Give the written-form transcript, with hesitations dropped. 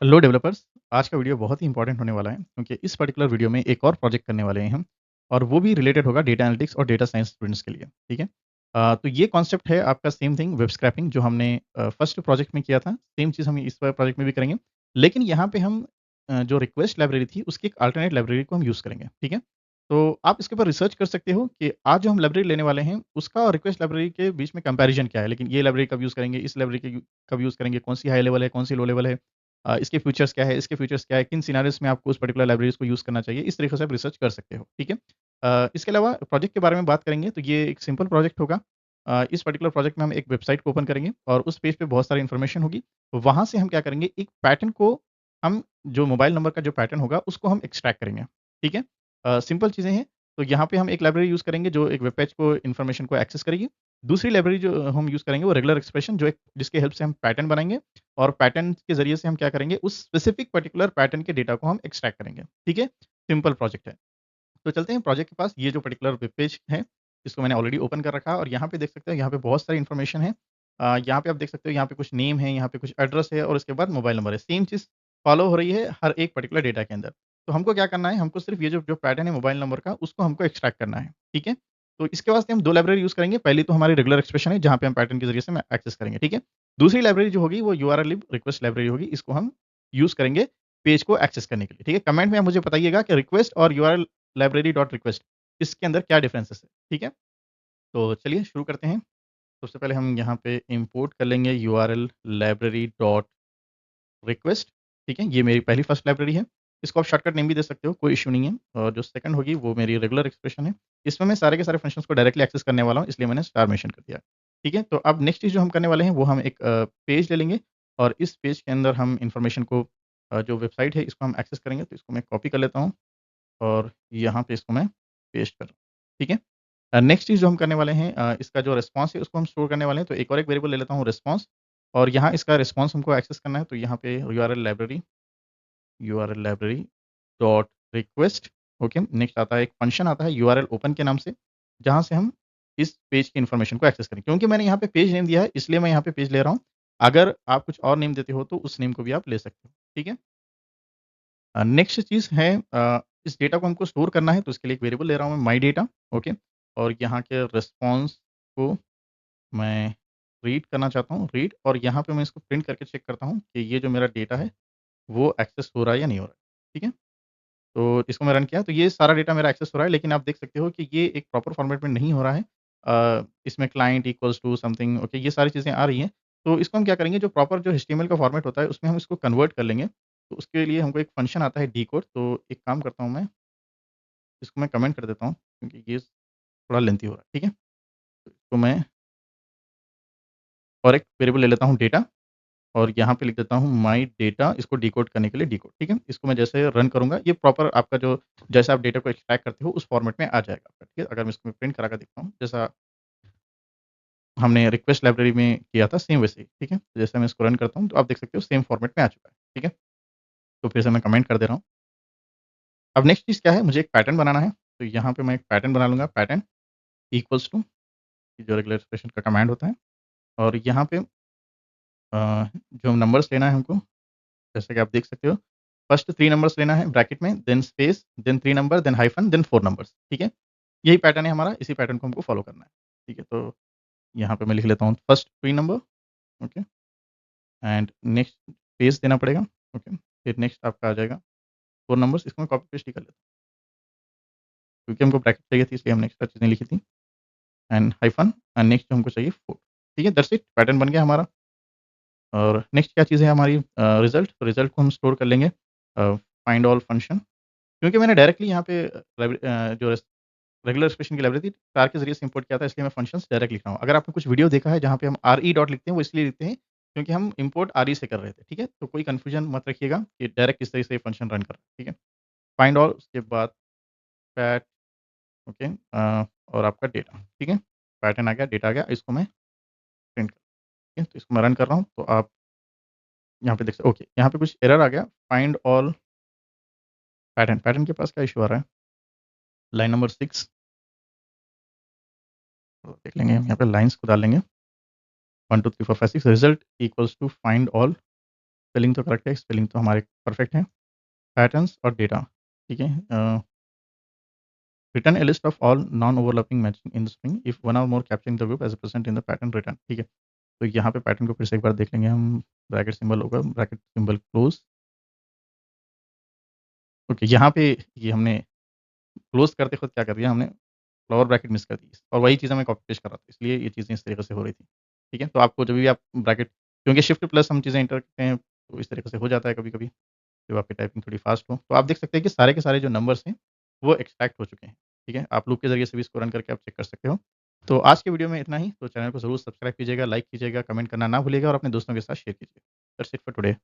Hello developers. आज का video बहुत ही इंपॉर्टेंट होने वाला है क्योंकि इस पर्टिकुलर वीडियो में एक और प्रोजेक्ट करने वाले हैं हम और वो भी रिलेटेड होगा डेटा एनालिटिक्स और डेटा साइंस स्टूडेंट्स के लिए। ठीक है। तो ये कॉन्सेप्ट है आपका सेम थिंग वेब स्क्रैपिंग जो हमने फर्स्ट प्रोजेक्ट में किया था, सेम चीज़ हम इस प्रोजेक्ट में भी करेंगे। लेकिन यहाँ पे हम जो रिक्वेस्ट लाइब्रेरी थी उसकी एक अल्टरनेट लाइब्रेरी को हम यूज़ करेंगे। ठीक है। तो आप इसके ऊपर रिसर्च कर सकते हो कि आज जो हम लाइब्रेरी लेने वाले हैं उसका और रिक्वेस्ट लाइब्रेरी के बीच में कंपैरिजन क्या है, लेकिन ये लाइब्रेरी कब यूज़ करेंगे, इस लाइब्रेरी के कब यूज़ करेंगे, कौन सी हाई लेवल है, कौन सी लो लेवल है, इसके फीचर्स क्या है, इसके फीचर्स क्या है, किन सिनेरियोज़ में आपको उस पर्टिकुलर लाइब्रेरीज़ को यूज़ करना चाहिए, इस तरीके से आप रिसर्च कर सकते हो, ठीक है। इसके अलावा प्रोजेक्ट के बारे में बात करेंगे तो ये एक सिंपल प्रोजेक्ट होगा। इस पर्टिकुलर प्रोजेक्ट में हम एक वेबसाइट को ओपन करेंगे और उस पेज पे बहुत सारी इन्फॉर्मेशन होगी। वहाँ से हम क्या करेंगे, एक पैटर्न को हम जो मोबाइल नंबर का जो पैटर्न होगा उसको हम एक्सट्रैक्ट करेंगे, ठीक है। सिंपल चीज़ें हैं। तो यहाँ पे हम एक लाइब्रेरी यूज़ करेंगे जो एक वेब पेज को इन्फॉर्मेशन को एक्सेस करेगी। दूसरी लाइब्रेरी जो हम यूज़ करेंगे वो रेगुलर एक्सप्रेशन जो एक जिसके हेल्प से हम पैटर्न बनाएँगे और पैटर्न के ज़रिए से हम क्या करेंगे, उस स्पेसिफिक पर्टिकुलर पैटर्न के डेटा को हम एक्सट्रैक्ट करेंगे, ठीक है? सिंपल प्रोजेक्ट है। तो चलते हैं प्रोजेक्ट के पास। ये जो पर्टिकुलर वेब पेज है, इसको मैंने ऑलरेडी ओपन कर रखा है और यहाँ पे देख सकते हो, यहाँ पे बहुत सारी इन्फॉर्मेशन है। यहाँ पे आप देख सकते हो, यहाँ पे कुछ नेम है, यहाँ पे कुछ एड्रेस है और उसके बाद मोबाइल नंबर है। सेम चीज़ फॉलो हो रही है हर एक पर्टिकुलर डेटा के अंदर। तो हमको क्या करना है, हमको सिर्फ़ ये जो जो पैटर्न है मोबाइल नंबर का, उसको हमको एक्सट्रैक्ट करना है, ठीक है? तो इसके वास्ते हम 2 लाइब्रेरी यूज़ करेंगे। पहली तो हमारी रेगुलर एक्सप्रेशन है, जहाँ पे हम पैटर्न के ज़रिए से एक्सेस करेंगे, ठीक है? दूसरी लाइब्रेरी जो होगी, वो यूआरएल लिब रिक्वेस्ट लाइब्रेरी होगी। इसको हम यूज़ करेंगे पेज को एक्सेस करने के लिए, ठीक है? कमेंट में आप मुझे बताइएगा कि रिक्वेस्ट और यूआरएल लाइब्रेरी डॉट रिक्वेस्ट इसके अंदर क्या डिफरेंसेस है, ठीक है? तो चलिए शुरू करते हैं। सबसे पहले हम यहाँ पे इम्पोर्ट कर लेंगे यूआरएल लाइब्रेरी डॉट रिक्वेस्ट, ठीक है? ये मेरी पहली फर्स्ट लाइब्रेरी है। इसको आप शॉर्टकट नेम भी दे सकते हो, कोई इश्यू नहीं है। और जो सेकंड होगी वो मेरी रेगुलर एक्सप्रेशन है। इसमें मैं सारे के सारे फंक्शंस को डायरेक्टली एक्सेस करने वाला हूँ, इसलिए मैंने स्टार मेंशन कर दिया। ठीक है? तो अब नेक्स्ट चीज़ जो हम करने वाले हैं वो हम एक पेज ले लेंगे और इस पेज के अंदर हम इन्फॉर्मेशन को जो वेबसाइट है इसको हम एक्सेस करेंगे। तो इसको मैं कॉपी कर लेता हूँ और यहाँ पे इसको मैं पेस्ट कर रहा हूँ। ठीक है? नेक्स्ट चीज़ जो हम करने वाले हैं, इसका जो रिस्पॉन्स है उसको हम स्टोर करने वाले हैं, तो एक और एक वेरिएबल ले लेता हूँ रिस्पॉन्स और यहाँ इसका रिस्पॉन्स हमको एक्सेस करना है, तो यहाँ पे URL library dot request. Okay, next आता है एक फंक्शन आता है यूआरएल ओपन के नाम से, जहाँ से हम इस पेज की इन्फॉर्मेशन को एक्सेस करें। क्योंकि मैंने यहाँ पे पेज नेम दिया है इसलिए मैं यहाँ पे पेज ले रहा हूँ। अगर आप कुछ और नेम देते हो तो उस नेम को भी आप ले सकते हो। ठीक है? नेक्स्ट चीज़ है, इस डेटा को हमको स्टोर करना है, तो इसके लिए एक वेरिएबल ले रहा हूँ मैं माय डेटा। ओके, और यहाँ के रिस्पॉन्स को मैं रीड करना चाहता हूँ, रीड, और यहाँ पे मैं इसको प्रिंट करके चेक करता हूँ कि ये जो मेरा डेटा है वो एक्सेस हो रहा है या नहीं हो रहा है। ठीक है? तो इसको मैं रन किया तो ये सारा डेटा मेरा एक्सेस हो रहा है, लेकिन आप देख सकते हो कि ये एक प्रॉपर फॉर्मेट में नहीं हो रहा है। इसमें client equals to something, okay, ये सारी चीज़ें आ रही हैं। तो इसको हम क्या करेंगे, जो प्रॉपर जो एचटीएमएल का फॉर्मेट होता है उसमें हम इसको कन्वर्ट कर लेंगे। तो उसके लिए हमको एक फंक्शन आता है डिकोड, तो एक काम करता हूँ मैं, इसको मैं कमेंट कर देता हूँ क्योंकि ये थोड़ा लेंथी हो रहा है। ठीक है? तो इसको मैं और एक वेरिएबल ले लेता हूँ डेटा और यहाँ पे लिख देता हूँ माय डेटा, इसको डिकोड करने के लिए डिकोड, ठीक है? इसको मैं जैसे रन करूँगा ये प्रॉपर आपका जो जैसा आप डेटा को एक्सट्रैक्ट करते हो उस फॉर्मेट में आ जाएगा आपका, ठीक है? अगर मैं इसको प्रिंट करा के दिखाता हूँ, जैसा हमने रिक्वेस्ट लाइब्रेरी में किया था सेम वैसे ही, ठीक है? तो जैसे मैं इसको रन करता हूँ तो आप देख सकते हो सेम फॉर्मेट में आ चुका है, ठीक है? तो फिर से मैं कमेंट कर दे रहा हूँ। अब नेक्स्ट चीज़ क्या है, मुझे एक पैटर्न बनाना है, तो यहाँ पे मैं एक पैटर्न बना लूँगा, पैटर्न इक्वल्स टू जो रेगुलर एक्सप्रेशन का कमांड होता है और यहाँ पे जो नंबर्स लेना है हमको, जैसे कि आप देख सकते हो, फर्स्ट 3 नंबर्स लेना है ब्रैकेट में, then space, then 3 number, then hyphen, then 4 numbers, ठीक है? यही पैटर्न है हमारा, इसी पैटर्न को हमको फ़ॉलो करना है, ठीक है? तो यहाँ पे मैं लिख लेता हूँ first 3 number, okay, and next space देना पड़ेगा, ओके, फिर नेक्स्ट आपका आ जाएगा 4 नंबर्स, इसको मैं कॉपी पेस्ट ही कर लेता हूँ, क्योंकि हमको ब्रैकेट चाहिए थी इसलिए हमने एक्स्ट्रा चीज़ें लिखी थी, एंड हाइफ़न एंड नेक्स्ट हमको चाहिए 4, ठीक है? दैट्स इट, पैटर्न बन गया हमारा। और नेक्स्ट क्या चीज़ है हमारी, रिज़ल्ट, तो रिज़ल्ट को हम स्टोर कर लेंगे फाइंड ऑल फंक्शन, क्योंकि मैंने डायरेक्टली यहाँ पे जो रेगुलर एक्सप्रेशन की लाइब्रेरी थी, कार के ज़रिए से इम्पोर्ट किया था, इसलिए मैं फंक्शंस डायरेक्ट लिख रहा हूँ। अगर आपने कुछ वीडियो देखा है जहाँ पे हम आरई डॉट लिखते हैं, वो इसलिए लिखते हैं क्योंकि हम इम्पोर्ट आरई से कर रहे थे, ठीक है? तो कोई कन्फ्यूजन मत रखिएगा कि डायरेक्ट किस तरीके से फंक्शन रन कर रहा है, ठीक है? फाइंड ऑल, उसके बाद पैट, ओके, और आपका डेटा, ठीक है? पैटर्न आ गया, डेटा आ गया, इसको मैं प्रिंट कर, ठीक है? तो इसको मैं रन कर रहा हूँ, तो आप यहाँ पे देख सकते, ओके, यहाँ पे कुछ एरर आ गया, फाइंड ऑल पैटर्न, पैटर्न के पास क्या इश्यू आ रहा है? लाइन नंबर 6, तो देख लेंगे हम यहाँ पे लाइन्स को डाल लेंगे, 1 2 3 4 5 6 result equals to find all spelling तो करेक्ट है, स्पेलिंग तो हमारे परफेक्ट है। पैटर्न्स और डेटा, ठीक है। Return a list of all non overlapping matching in the string if one or more capturing the group as present in the pattern return, ठीक है। तो यहाँ पे पैटर्न को फिर से एक बार देख लेंगे हम, ब्रैकेट सिंबल होगा, ब्रैकेट सिंबल क्लोज़। ओके, यहाँ पे ये हमने क्लोज़ करते वक़्त क्या कर दिया हमने, फ्लावर ब्रैकेट मिस कर दी और वही चीज़ हमें कॉपी पेस्ट कर रहा था, इसलिए ये चीज़ें इस तरीके से हो रही थी, ठीक है। तो आपको जब भी आप ब्रैकेट, क्योंकि शिफ्ट प्लस हम चीज़ें एंटर करते हैं, तो इस तरीके से हो जाता है कभी-कभी, जब आपकी टाइपिंग थोड़ी फ़ास्ट हो। तो आप देख सकते हैं कि सारे के सारे जो नंबर्स हैं, वो एक्सट्रैक्ट हो चुके हैं, ठीक है। आप लूप के ज़रिए से भी इसको रन करके आप चेक कर सकते हो। तो आज के वीडियो में इतना ही, तो चैनल को ज़रूर सब्सक्राइब कीजिएगा, लाइक कीजिएगा, कमेंट करना ना भूलिएगा और अपने दोस्तों के साथ शेयर कीजिए। That's it for today.